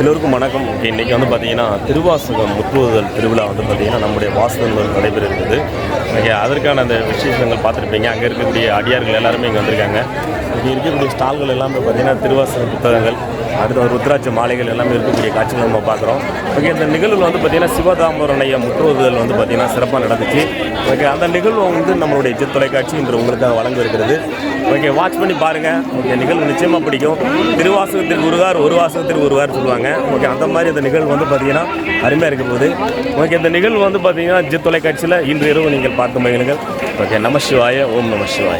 எல்லோருக்கும் வணக்கம். இன்றைக்கி வந்து பார்த்திங்கன்னா திருவாசகம் முற்றுவதல் திருவிழா வந்து பார்த்திங்கன்னா நம்முடைய வாசகங்கள் நடைபெற இருக்குது. அதற்கான அந்த விசேஷங்கள் பார்த்துருப்பீங்க. அங்கே இருக்கக்கூடிய அடியார்கள் எல்லாருமே இங்கே வந்திருக்காங்க. இங்கே இருக்கக்கூடிய ஸ்டால்கள் எல்லாமே பார்த்திங்கன்னா திருவாசக புத்தகங்கள், அடுத்த ருத்ராட்ச மாலைகள் எல்லாமே இருக்கக்கூடிய காட்சிகள் நம்ம பார்க்குறோம். இந்த நிகழ்வில் வந்து பார்த்திங்கன்னா சிவதாமரணைய முற்றுவதல் வந்து பார்த்திங்கன்னா சிறப்பாக நடந்துச்சு. அந்த நிகழ்வு வந்து நம்மளுடைய ஜித் தொலைக்காட்சி இன்று உங்களுக்காக வழங்க இருக்கிறது. வாட்ச் பண்ணி பாருங்கள். நிகழ்வு நிச்சயமாக பிடிக்கும். திருவாசகத்திற்கு உருவார், ஒரு வாசகத்திற்கு உருவார் சொல்லுவாங்க. அந்த மாதிரி அந்த நிகழ்வு வந்து பார்த்திங்கன்னா அருமையாக இருக்க போகுது. இந்த நிகழ்வு வந்து பார்த்திங்கன்னா ஜித் தொலைக்காட்சியில் இன்று இரவு நீங்கள் பார்த்து மகிழுங்கள். நம சிவாய, ஓம் நம சிவாய.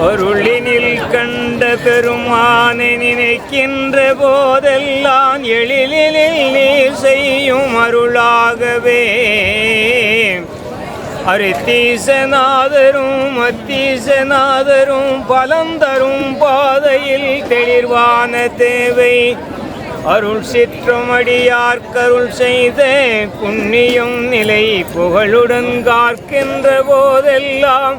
அருளினில் கண்ட பெருமானை நினைக்கின்ற போதெல்லாம் எழிலில் நீர் செய்யும் அருளாகவே அரித்தீசநாதரும் அத்தீசநாதரும் பலந்தரும் பாதையில் தெளிவான தேவை அருள் சிற்றமடியார் கருள் செய்த புண்ணியம் நிலை புகழுடன் காக்கின்ற போதெல்லாம்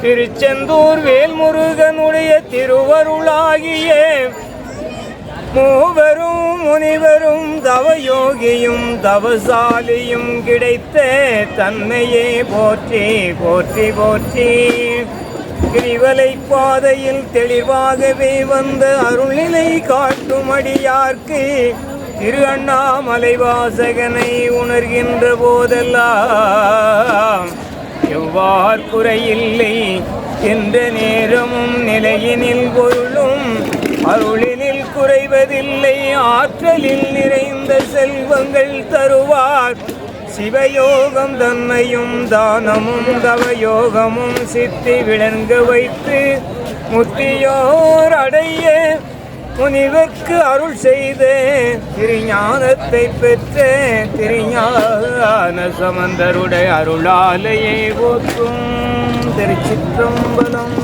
திருச்செந்தூர் வேல்முருகனுடைய திருவருளாகிய மூவரும் முனிவரும் தவயோகியும் தவசாலியும் கிடைத்த தன்மையே போற்றி போற்றி போற்றி. கிரிவலை பாதையில் தெளிவாகவே வந்த அருள்நிலை காட்டும் அடியார்க்கு திரு அண்ணாமலை வாசகனை உணர்கின்ற போதெல்லாம் எவ்வாறு குறையில்லை என்ற நேரமும் நிலையினில் பொருளும் அருளினில் குறைவதில்லை. ஆற்றலில் நிறைந்த செல்வங்கள் தருவார். சிவயோகம் தன்மையும் தானமும் தவயோகமும் சித்தி விளங்க வைத்து முத்தியோர் அடைய முனிவர்க்கு அருள் செய்த திருஞானத்தை பெற்ற திருஞான சம்பந்தருடைய அருளாலையை போற்றும். திருச்சிற்றம்பலம்.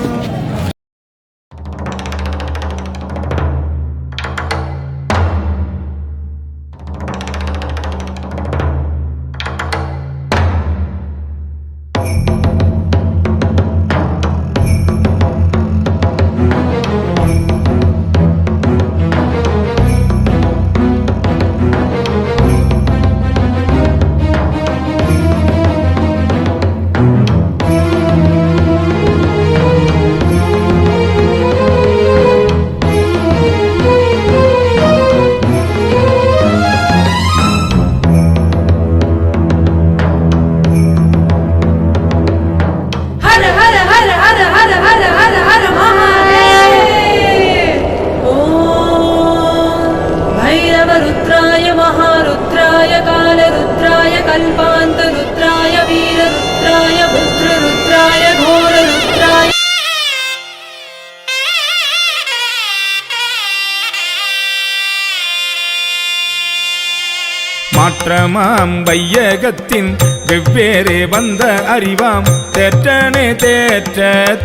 மாற்றமாம் வையகத்தின் வெவ்வேறே வந்த அறிவாம் தேற்றனே தேற்ற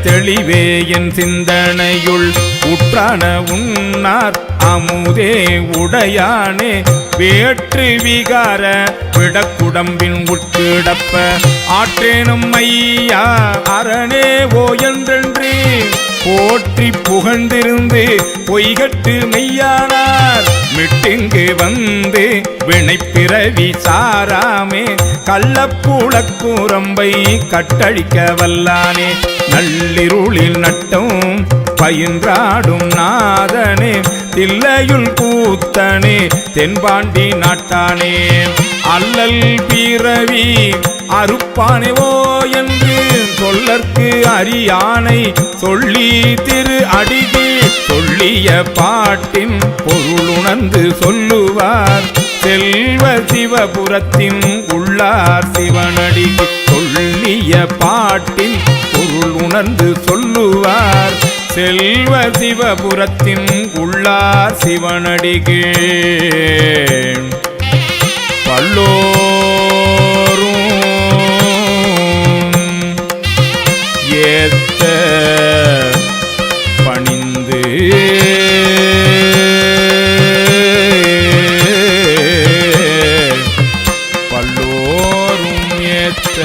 தெளிவே என் சிந்தனையுள் உற்றான உன்னார் அமுதே உடையானே வேற்று விகார விடக்குடம்பின் உட்கிடப்ப ஆற்றேனும் ஐயா அரணே ஓ என்றென்று போற்றி புகழ்ந்திருந்து பொய்கட்டு மெய்யானார் மிட்டிங்கு வந்து வினைப்பிறவி சாராமே கள்ளப்புழக்கூரம்பை கட்டழிக்க வல்லானே நள்ளிருளில் நட்டம் பயின்றாடும் நாதனே தில்லையுள் கூத்தனே தென்பாண்டி நாட்டானே அல்லல் பிறவி அறுப்பானேவோ என்று சொல்லற்கு அறியானை சொல்லி திரு அடிகள் சொல்லிய பாட்டின் பொருளுணர்ந்து சொல்லுவார் செல்வ சிவபுரத்தின் உள்ளார் சிவனடிக்கு பாட்டின் பொருள் உணர்ந்து சொல்லுவார் செல்வ சிவபுரத்தின் உள்ளார் சிவனடிகே பல்லோரும் ஏத்த பணிந்து பல்லோரும் ஏத்த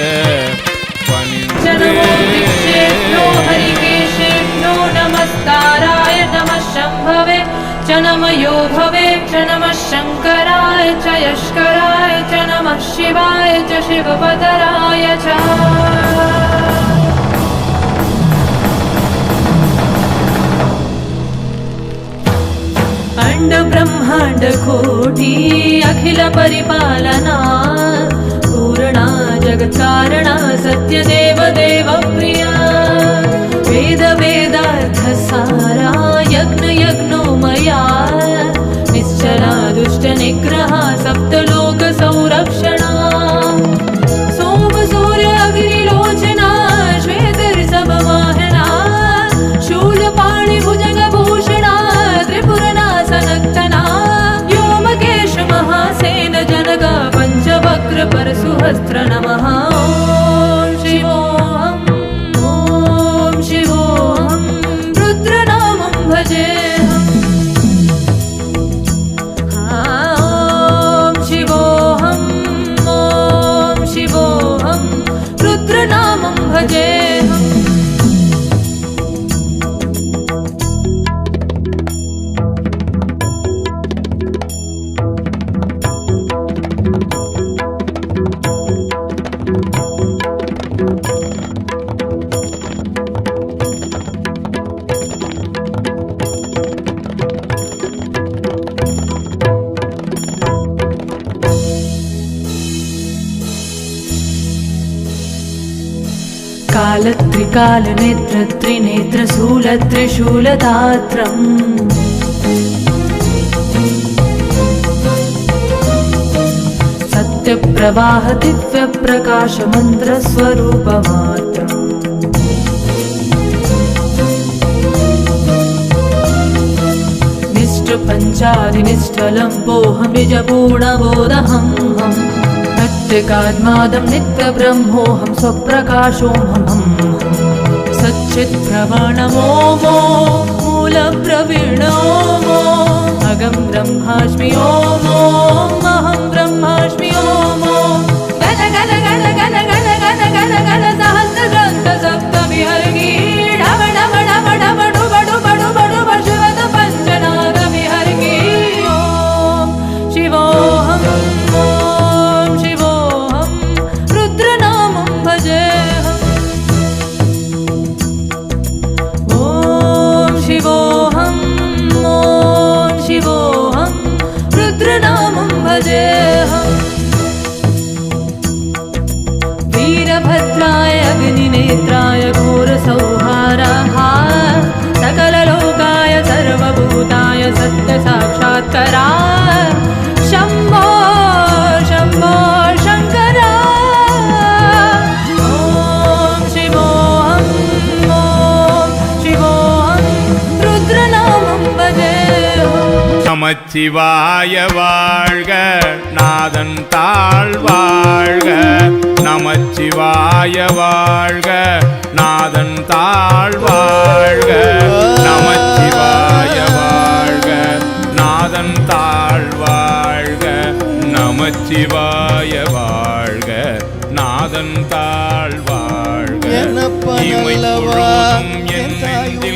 பணிந்து नमस्काराय नमः शम्भवे च नमयो भवे च नमः शङ्कराय च यष्कराय च नमः शिवाय च शिवपतराय च अंड ब्रह्मांड कोटि अखिल परिपालना पूर्णा जगत् कारणा सत्य देव देव प्रिया वेद वेदार्थ सारा यज्ञ यज्ञोमया निश्चला दुष्ट निग्रहा सप्तलोक संरक्षणा सोम सूर्य अग्निलोचना श्वेतऋषभ वाहना शूलपाणि भुजग भूषणा त्रिपुरनाशनक्तना व्योमकेश महासेन जनका पंचवक्र परशुहस्त्र नमः ॐ शिवोऽहम् शिवोऽहं रुद्रनामं भजेऽहम् ॐ शिवोऽहं रुद्रनामं भजेऽहम् कालत्रिकालनेत्र त्रिनेत्र शूलत्रिशूलदात्रम् सत्यप्रवाह दिव्यप्रकाश मन्त्रस्वरूपमात्रम् निष्ठपञ्चादिनिष्ठलम्बोऽहं निजपूर्णबोधहम् नित्यकात्मादं नित्यब्रह्मोऽहं स्वप्रकाशोऽहम् सच्चित्प्रवणमोमो मूलप्रवीणोमो अगं ब्रह्मास्मि ओमो अहं ब्रह्मास्मि ओमो गण गण गण गण गण गण गण गण सहस्रग्रन्थ सप्तविहर्गी डव डव डव डव डुब डुब डुब डुब शिवद पञ्चनागविहर्गी ॐ शिवोऽहम् वीरभद्राय अग्निनेत्राय घोरसंहारः सकललोकाय सर्वभूताय सत्यसाक्षात्करा शम्भो शम्भो शङ्करा ॐ शिवोऽहं रुद्रनामं भजेऽहम् நமச்சிவாய வாழ்க நாதன் தாழ் வாழ்க நமச்சிவாய வாழ்க நாதன் தாழ் வாழ்க நமச்சிவாய வாழ்க நாதன் தாழ் வாழ்க நமச்சிவாய வாழ்க நாதன் தாழ் வாழ்க இமை முழுவதும் என் நெஞ்சில் நீ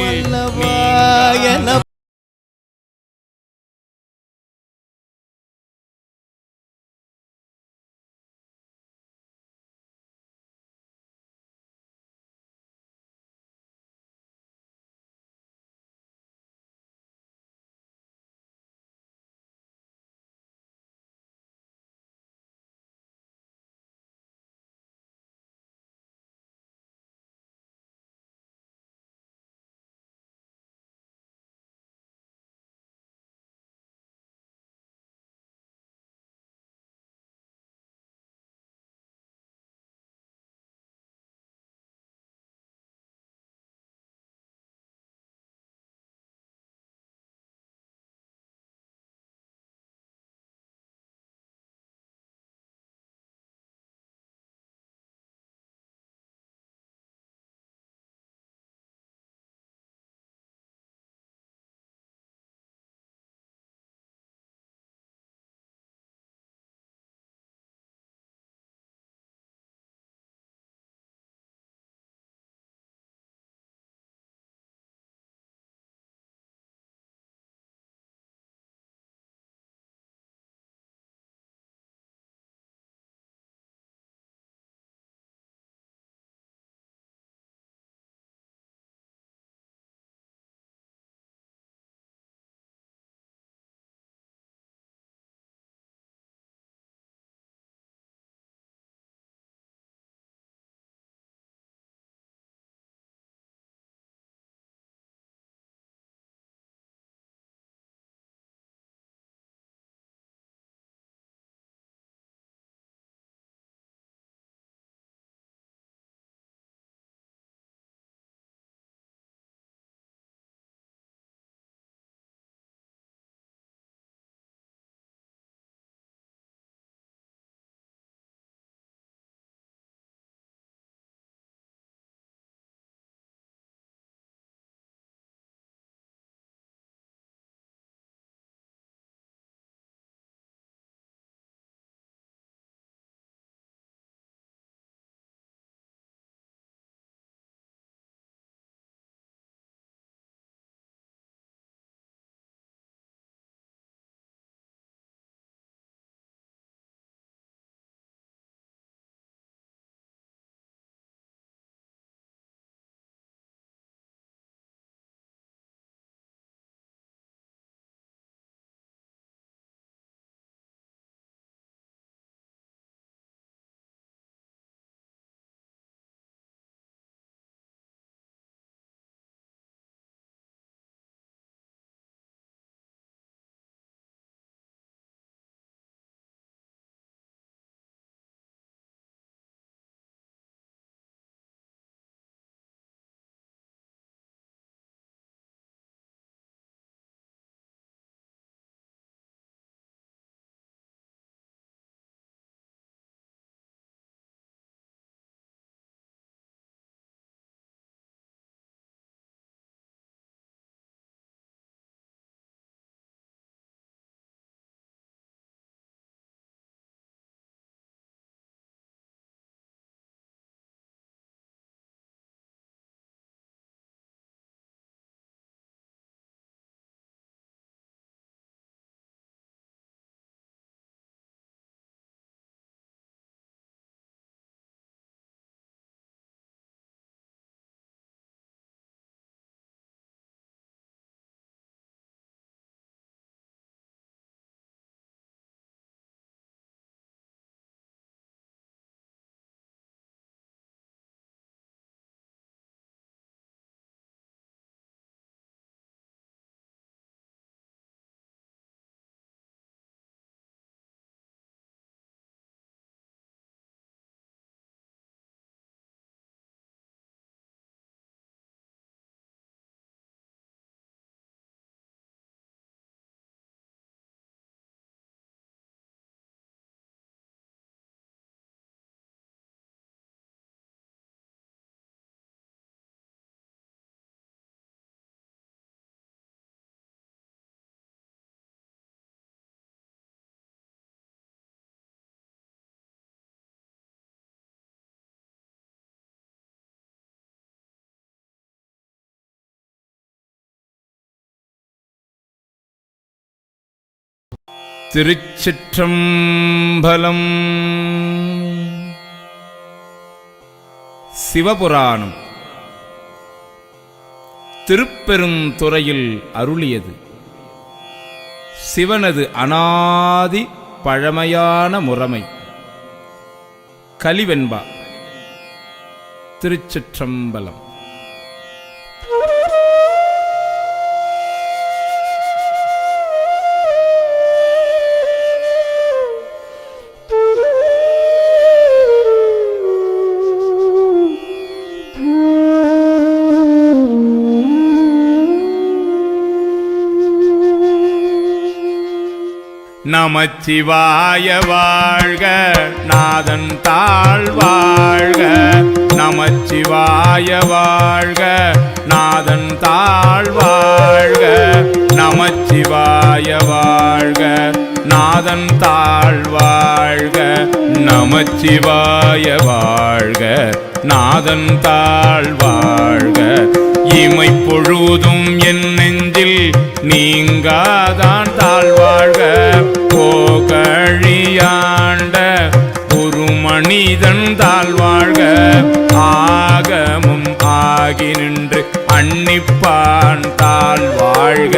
திருச்சிற்றம்பலம். சிவபுராணம் திருப்பெருந்துறையில் அருளியது. சிவனது அநாதி பழமையான முறைமை. கலிவெண்பா. திருச்சிற்றம்பலம். நமச்சிவாய வாழ்க, நாதன் தாழ் வாழ்க. நமச்சிவாய வாழ்க, நாதன் தாழ் வாழ்க. நமச்சிவாய வாழ்க, நாதன் தாழ் வாழ்க. நமச்சிவாய வாழ்க, நாதன் தாழ் வாழ்க. இமை பொழுதும் என் நெஞ்சில் நீங்காதான் தாழ்வாழ்க. போகழியாண்ட ஒரு மனிதன் தாழ்வாழ்க. ஆகமும் ஆகி நின்று அன்னிப்பான் தாழ்வாழ்க.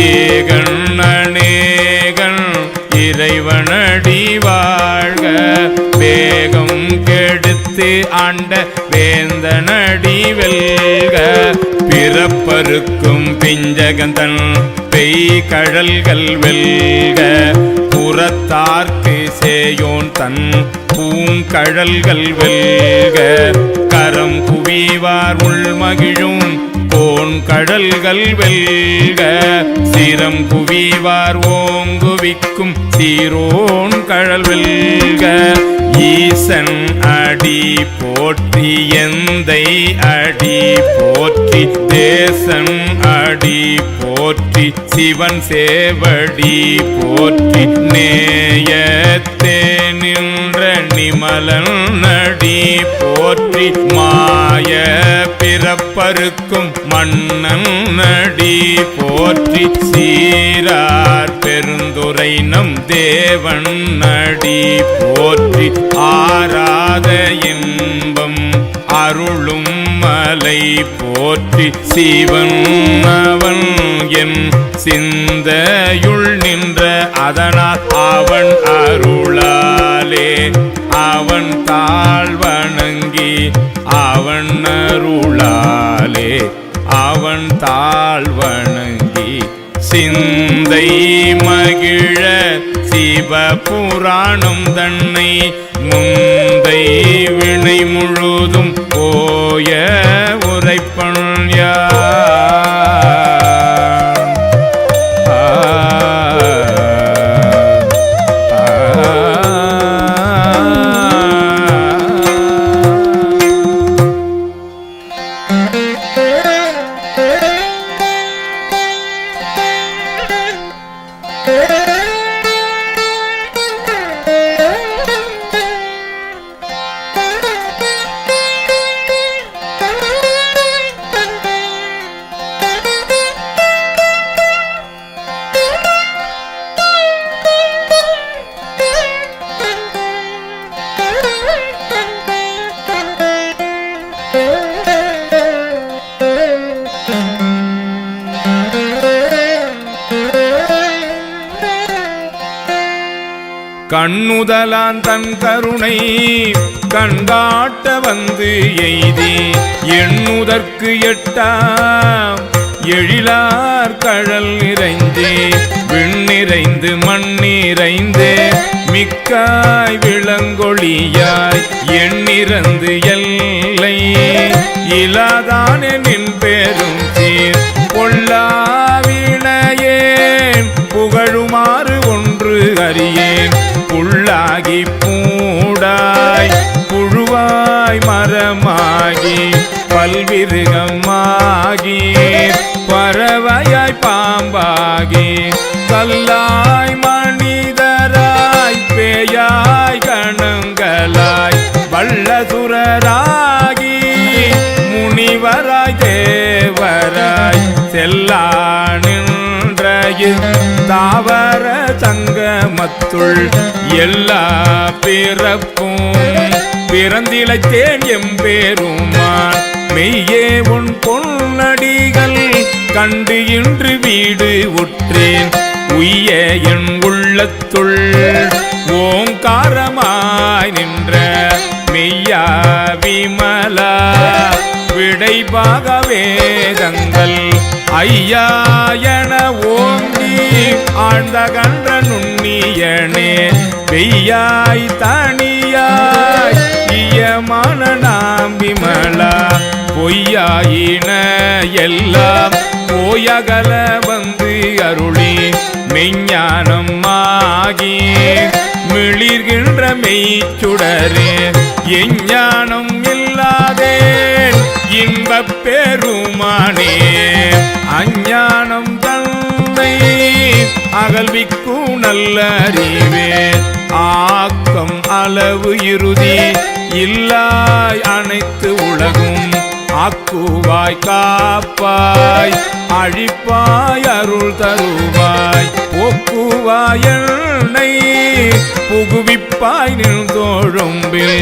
ஏகன் அநேகன் இறைவனடி வாழ்க. வேகம் கெடுத்து ஆண்ட வேந்தனடி வெல்க. பிறப்பருக்கும் பிஞ்சகந்தன் பெய் கடல்கள் வெல்க. புறத்தார்க்கு சேயோன் தன் பூங்கடல்கள் வெல்க. கரம் குவிவார் உள்மகிழும் கோன் கடல்கள் வெல்க. சிரம் குவிவார் ஓங்குவிக்கும் சீரோன் கடல் வெல்க. ஈசன் அடி போற்றி எந்தை அடி போற்றி. தேசன் அடி போற்றி சிவன் சேவடி போற்றி. நேயத்தே நின்ற நிமலன் அடி போற்றி. மாய பிறப்பருக்கும் மன்னன் அடி போற்றி. சீரார் பெருந்துரை நம் தேவன் அடி போற்றி. ஆராத இன்பம் அருளும் மலை போற்றி. சிவன் அவன் என் சிந்தையுள் நின்ற அதனால் அவன் அருளாலே அவன் தாழ் வணங்கி. அவன் அருளாலே அவன் தாழ் வணங்கி. சிந்தை மகிழ சிவபுராணம் தன்னை முந்தை வினை முழுதும் போய உரைப்பன் கண்ணுதலான் தன் கருணை கண்காட்ட வந்து எய்தி. எண்ணுதற்கு எட்டாம் எழிலார் கழல் நிறைந்தே. விண்ணிறைந்து மண்ணிறைந்தே மிக்காய் விளங்கொழியாய். எண்ணிறந்து எல்லை இலாதானே நின் பேரும் சீர். பொல்லாவினையேன் புகழுமாறு ஒன்று அறியேன். புள்ளாகி பூடாய் புழுவாய் மரமாகி பல்விருகமாகி பறவையாய் பாம்பாகி கல்லாய் மனிதராய் பேயாய் கணங்களாய் வல்லசுரராகி முனிவராய் தேவராய் செல்லா நின்ற தாவர சங்கமத்துள் எல்லா பிறப்பும் பிறந்திழைத்தேன் எம்பேருமான் மெய்யே உன் பொன்னடிகள் கண்டு இன்று வீடு உற்றேன் உய்ய என் உள்ளத்துள் ஓங்காரமாய் நின்ற மெய்யா விமலா விடைபாக வேதங்கள் ஐயா என ஓங்கி ஆழ்ந்த கன்ற நுண்ணியனே பெய்யாய் தனியாய் ஈயமான நாம் விமலா பொய்யாயின எல்லாம் போயகல வந்து அருளி மெய்ஞானம் ஆகி மிளிர்கின்ற மெய்ச்சுடரே எஞ்ஞானம் இல்லாதேன் இன்பப் பெருமானே அஞ்ஞானம் தன்னை அகல்விக்கும் நல்ல அறிவே ஆக்கம் அளவு இறுதி இல்லாய் அனைத்து உலகும் ஆக்குவாய் காப்பாய் அழிப்பாய் அருள் தருவாய் போக்குவாய் என்னை புகுவிப்பாய் நின்றோழும்பில்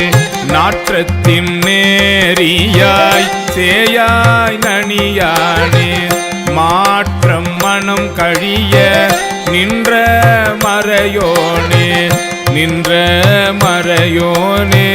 நாற்றத்தின் நேரியாய் சேயாய் நனியானே மாற்றம் மனம் கழிய நின்ற மறையோனே நின்ற மறையோனே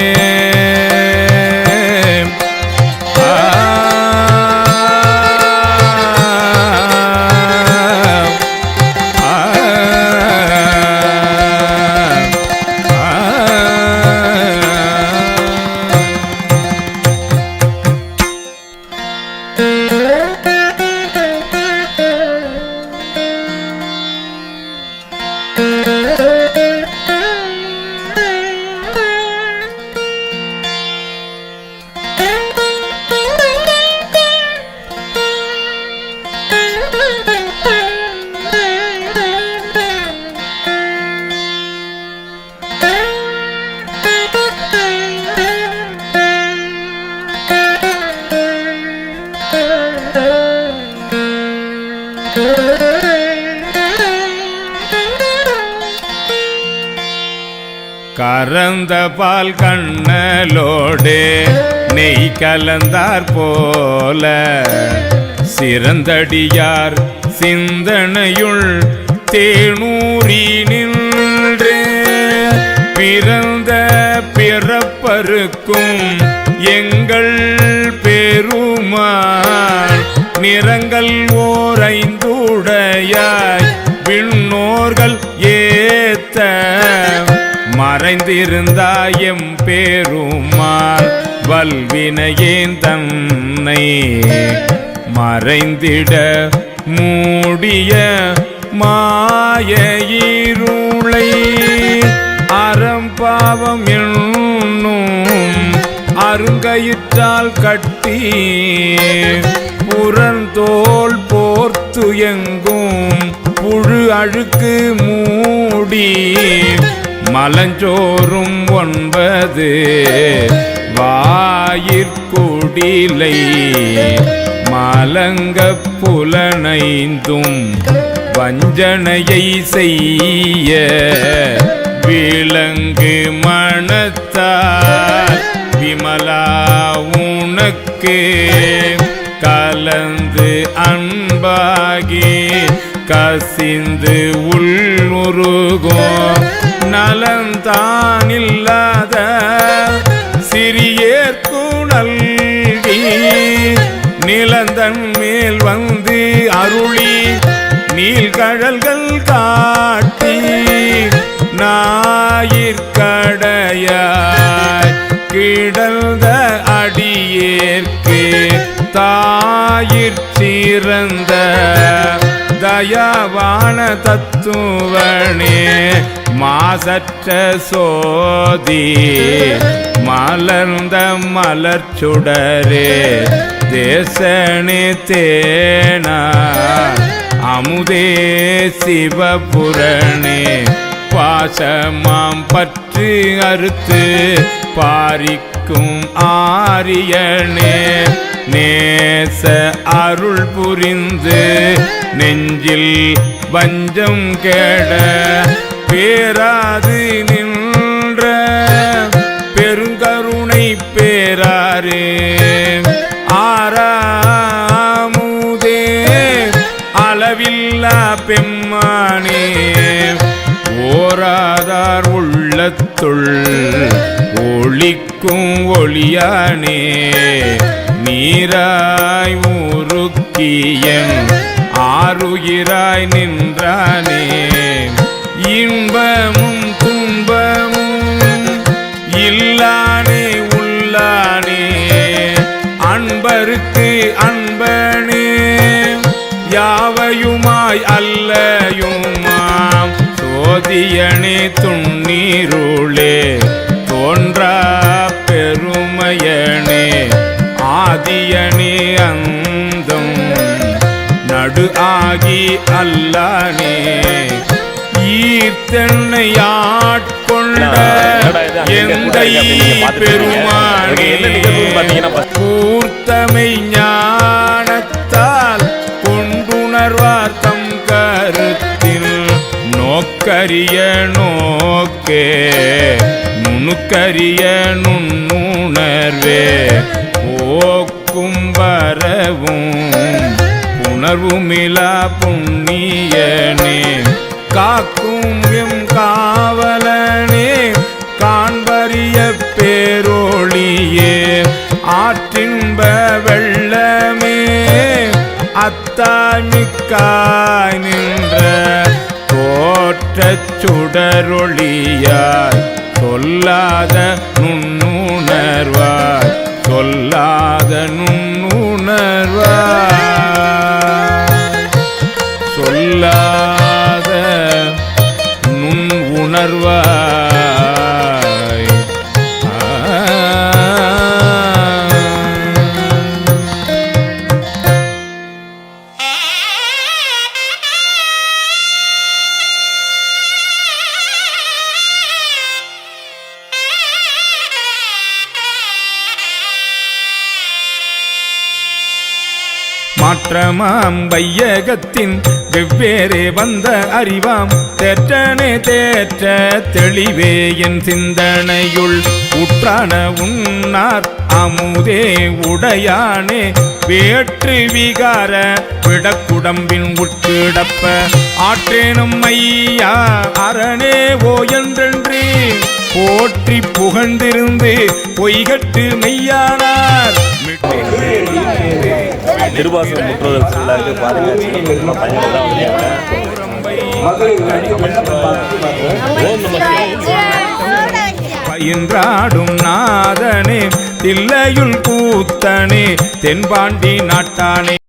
கறந்த பால் கண்ணலோடு நெய் கலந்தார் போல சிறந்தடியார் சிந்தனையுள் தேனூரி நின்று பிறந்த பிறப்பருக்கும் எங்கள் பெருமாள் நிறங்கள் ஓரைந்துடையாய் விண்ணோர்கள் ஏத்த மறைந்திருந்தாயம் பெருமாள் வல்வினையேன் தன்னை மறைந்திட மூடிய மாய இருளை அறம்பாவம் என்னும் அருங்கயிற்றால் கட்டி புறந்தோல் போர்த்து எங்கும் புழு அழுக்கு மூடி மலஞ்சோறும் 9 வாயிற்குடிலை மலங்க புலனைந்தும் வஞ்சனையை செய்ய விலங்கு மனத்தால் விமலா உனக்கு கலந்து அன்பாகி கசிந்து உள்ளுருகோ நலந்தானில்லாத சிறியேற்கு நல்கி நிலந்தன் மேல் வந்து அருளி நீள்கழல்கள் காட்டி ஞாயிற்கடையாய் கிடந்த அடியேற்கு தாயிற் சிறந்த தயாவான தத்துவனே மாசற்ற சோதி மலர்ந்த மலர்ச்சுடரே தேசனே தேனா அமுதே சிவபுரணே பாசமாம் பற்று அறுத்து பாரிக்கும் ஆரியனே நேச அருள் புரிந்து நெஞ்சில் வஞ்சம் கேட பேராது நின்ற பெருங்கருணை பேராரே ஆறாமுதே அளவில்லா பெம்மானே ஓராதார் உள்ளத்துள் ஒளிக்கும் ஒளியானே நீராய் உருக்கியன் ஆருயிராய் நின்றானே இன்பமும் துன்பமும் இல்லானே உள்ளானே அன்பருக்கு அன்பனே யாவையுமாய் அல்லையுமாம் சோதியனே துண்ணீருளே தோன்றா பெருமையனே ஆதியனே அந்தம் நடு ஆகி அல்லானே ஈர்த்தென்னை ஆட்கொண்ட எந்தை பெருமானே கூர்த்தமை ஞானத்தால் கொண்டுணர்வார் தம் கருத்தில் நோக்கரிய நோக்கே நுணுக்கரிய நுண்ணுணர்வே போக்கும் வரவும் உணர்வுமிலா புண்ணியனே காக்கும் எம் காவலனே காண்பரிய பேரொளியே ஆற்றின்ப வெள்ளமே அத்தாமிக்காய் நின்ற தோற்றச் சுடரொளியாய் சொல்லாத நுண்ணுணர்வாய் சொல்லாத நுண்ணுணர்வாய் சொல்லாத நுண் உணர்வாய் மாற்றமாம் வையகத்தின் வெவ்வேறே வந்த அறிவாம் தேற்றனே தேற்ற தெளிவே என் சிந்தனையுள் உற்றான உன்னார் அமுதே உடையானே வேற்று விகார விடக்குடம்பின் உட்கிடப்ப ஆற்றேனும் ஐயா அரணே ஓ என்றென்றே போற்றி புகழ்ந்திருந்து பொய்கட்டு மெய்யானார் திருவாசகம் முற்றுதல் திருவிழாவுக்கு பாருங்க சின்ன பையன் தான் பயின்றாடும் நாதனே தில்லையுள் கூத்தனே தென்பாண்டி நாட்டானே